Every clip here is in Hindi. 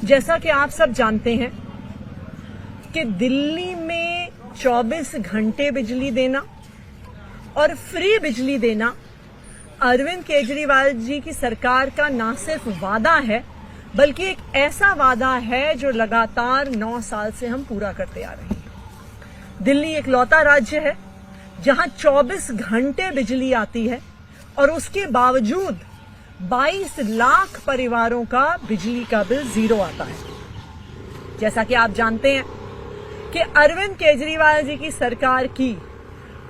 जैसा कि आप सब जानते हैं कि दिल्ली में 24 घंटे बिजली देना और फ्री बिजली देना अरविंद केजरीवाल जी की सरकार का ना सिर्फ वादा है बल्कि एक ऐसा वादा है जो लगातार 9 साल से हम पूरा करते आ रहे हैं। दिल्ली एक लौता राज्य है जहां 24 घंटे बिजली आती है और उसके बावजूद 22 लाख परिवारों का बिजली का बिल जीरो आता है। जैसा कि आप जानते हैं कि अरविंद केजरीवाल जी की सरकार की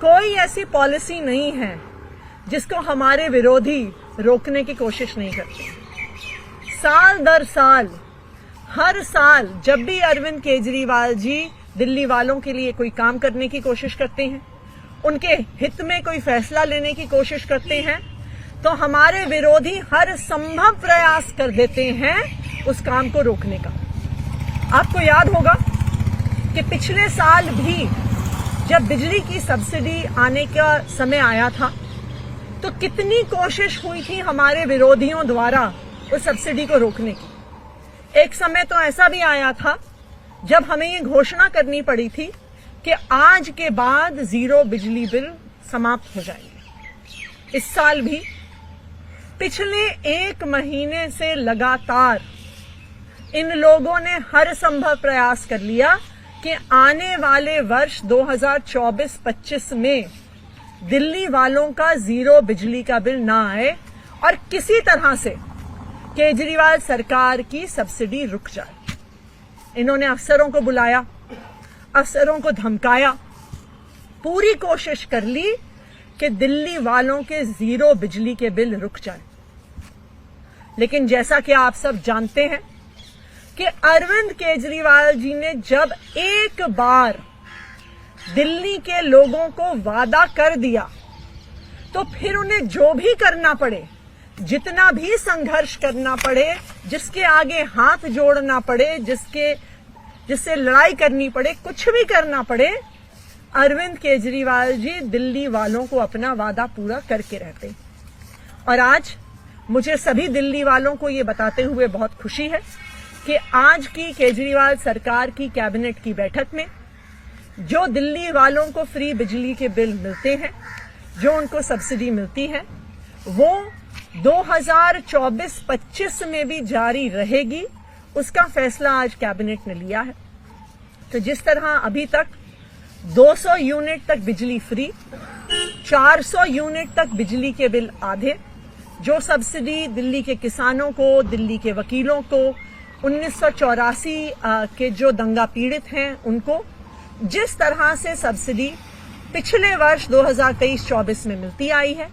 कोई ऐसी पॉलिसी नहीं है जिसको हमारे विरोधी रोकने की कोशिश नहीं करते। साल दर साल, हर साल जब भी अरविंद केजरीवाल जी दिल्ली वालों के लिए कोई काम करने की कोशिश करते हैं, उनके हित में कोई फैसला लेने की कोशिश करते हैं, तो हमारे विरोधी हर संभव प्रयास कर देते हैं उस काम को रोकने का। आपको याद होगा कि पिछले साल भी जब बिजली की सब्सिडी आने का समय आया था तो कितनी कोशिश हुई थी हमारे विरोधियों द्वारा उस सब्सिडी को रोकने की। एक समय तो ऐसा भी आया था जब हमें ये घोषणा करनी पड़ी थी कि आज के बाद जीरो बिजली बिल समाप्त हो जाएंगे। इस साल भी पिछले 1 महीने से लगातार इन लोगों ने हर संभव प्रयास कर लिया कि आने वाले वर्ष 2024-25 में दिल्ली वालों का जीरो बिजली का बिल ना आए और किसी तरह से केजरीवाल सरकार की सब्सिडी रुक जाए। इन्होंने अफसरों को बुलाया, अफसरों को धमकाया, पूरी कोशिश कर ली कि दिल्ली वालों के जीरो बिजली के बिल रुक जाए। लेकिन जैसा कि आप सब जानते हैं कि अरविंद केजरीवाल जी ने जब एक बार दिल्ली के लोगों को वादा कर दिया तो फिर उन्हें जो भी करना पड़े, जितना भी संघर्ष करना पड़े, जिसके आगे हाथ जोड़ना पड़े, जिससे लड़ाई करनी पड़े, कुछ भी करना पड़े, अरविंद केजरीवाल जी दिल्ली वालों को अपना वादा पूरा करके रहते। और आज मुझे सभी दिल्ली वालों को ये बताते हुए बहुत खुशी है कि आज की केजरीवाल सरकार की कैबिनेट की बैठक में जो दिल्ली वालों को फ्री बिजली के बिल मिलते हैं, जो उनको सब्सिडी मिलती है, वो 2024-25 में भी जारी रहेगी। उसका फैसला आज कैबिनेट ने लिया है। तो जिस तरह अभी तक 200 यूनिट तक बिजली फ्री, 400 यूनिट तक बिजली के बिल आधे, जो सब्सिडी दिल्ली के किसानों को, दिल्ली के वकीलों को, 1984 के जो दंगा पीड़ित हैं उनको जिस तरह से सब्सिडी पिछले वर्ष 2023-24 में मिलती आई है,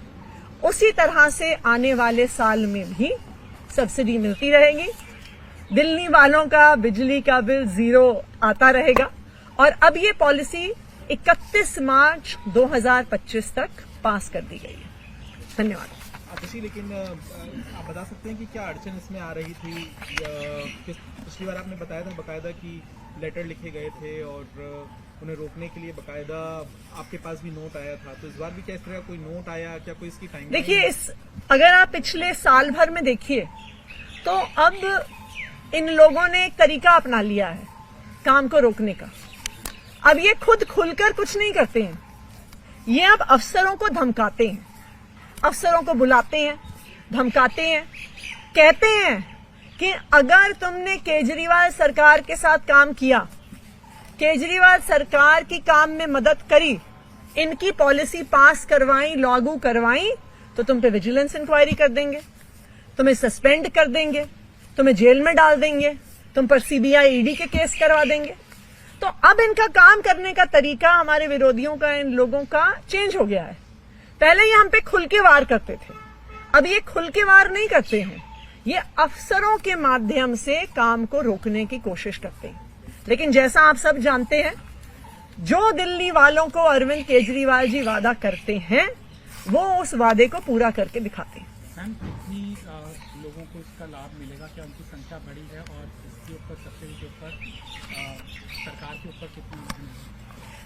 उसी तरह से आने वाले साल में भी सब्सिडी मिलती रहेगी। दिल्ली वालों का बिजली का बिल जीरो आता रहेगा और अब ये पॉलिसी 31 मार्च 2025 तक पास कर दी गई है। धन्यवाद। लेकिन आप बता सकते हैं कि क्या अड़चन इसमें आ रही थी? पिछली बार आपने बताया था बकायदा कि लेटर लिखे गए थे और उन्हें रोकने के लिए बकायदा आपके पास भी नोट आया था, तो इस बार भी क्या इस तरह कोई नोट आया? क्या कोई इसकी टाइम? देखिए, अगर आप पिछले साल भर में देखिए तो अब इन लोगों ने एक तरीका अपना लिया है काम को रोकने का। अब ये खुद खुलकर कुछ नहीं करते हैं, ये अब अफसरों को धमकाते हैं, अफसरों को बुलाते हैं, धमकाते हैं, कहते हैं कि अगर तुमने केजरीवाल सरकार के साथ काम किया, केजरीवाल सरकार की काम में मदद करी, इनकी पॉलिसी पास करवाई, लागू करवाई, तो तुम पे विजिलेंस इंक्वायरी कर देंगे, तुम्हें सस्पेंड कर देंगे, तुम्हें जेल में डाल देंगे, तुम पर सीबीआई ईडी के केस करवा देंगे। तो अब इनका काम करने का तरीका हमारे विरोधियों का, इन लोगों का चेंज हो गया है। पहले ये हम पे खुल के वार करते थे, अब ये खुल के वार नहीं करते हैं, ये अफसरों के माध्यम से काम को रोकने की कोशिश करते हैं। लेकिन जैसा आप सब जानते हैं, जो दिल्ली वालों को अरविंद केजरीवाल जी वादा करते हैं वो उस वादे को पूरा करके दिखाते हैं। मैम, कितनी लोगों को इसका लाभ मिलेगा? क्या उनकी संख्या बढ़ी है? और इसके ऊपर, सब्सिडी के ऊपर सरकार के ऊपर कितना?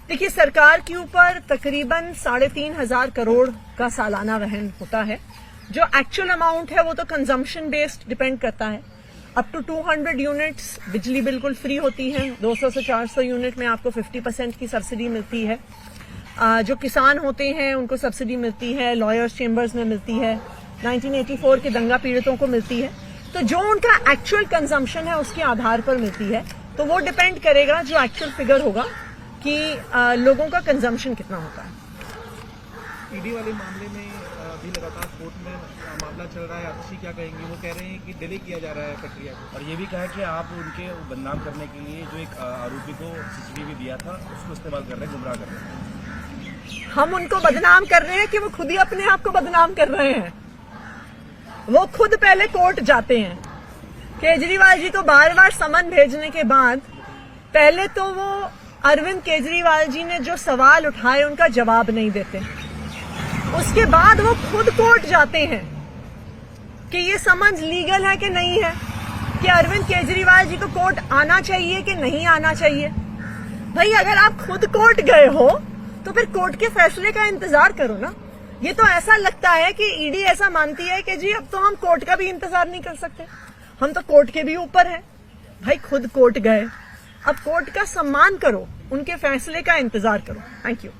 देखिए, सरकार के ऊपर तकरीबन 3,500 करोड़ का सालाना वहन होता है। जो एक्चुअल अमाउंट है वो तो कंजम्पशन बेस्ड डिपेंड करता है। अप टू 200 यूनिट्स बिजली बिल्कुल फ्री होती है। 200 से 400 यूनिट में आपको 50% की सब्सिडी मिलती है। जो किसान होते हैं उनको सब्सिडी मिलती है, लॉयर्स चेंबर्स में मिलती है, 1984 के दंगा पीड़ितों को मिलती है। तो जो उनका एक्चुअल कंजम्पशन है उसके आधार पर मिलती है। तो वो डिपेंड करेगा, जो एक्चुअल फिगर होगा कि लोगों का कंजम्पशन कितना होता है। ईडी वाले मामले में अभी लगातार कोर्ट में मामला चल रहा है। आतिशी क्या कहेंगे? वो कह रहे हैं कि डिले किया जा रहा है प्रक्रिया को, और ये भी कहा कि आप उनके बदनाम करने के लिए जो एक आरोपी को सीसीटीवी दिया था उसको इस्तेमाल कर रहे हैं, गुमराह कर रहे हैं। हम उनको बदनाम कर रहे हैं कि वो खुद ही अपने आप को बदनाम कर रहे हैं। वो खुद पहले कोर्ट जाते हैं। केजरीवाल जी को बार बार समन भेजने के बाद पहले तो वो अरविंद केजरीवाल जी ने जो सवाल उठाए उनका जवाब नहीं देते। उसके बाद वो खुद कोर्ट जाते हैं कि ये समन्स लीगल है कि नहीं है, कि अरविंद केजरीवाल जी को कोर्ट आना चाहिए कि नहीं आना चाहिए। भाई अगर आप खुद कोर्ट गए हो तो फिर कोर्ट के फैसले का इंतजार करो ना। ये तो ऐसा लगता है कि ईडी ऐसा मानती है कि जी अब तो हम कोर्ट का भी इंतजार नहीं कर सकते, हम तो कोर्ट के भी ऊपर हैं। भाई खुद कोर्ट गए, अब कोर्ट का सम्मान करो, उनके फैसले का इंतजार करो। Thank you.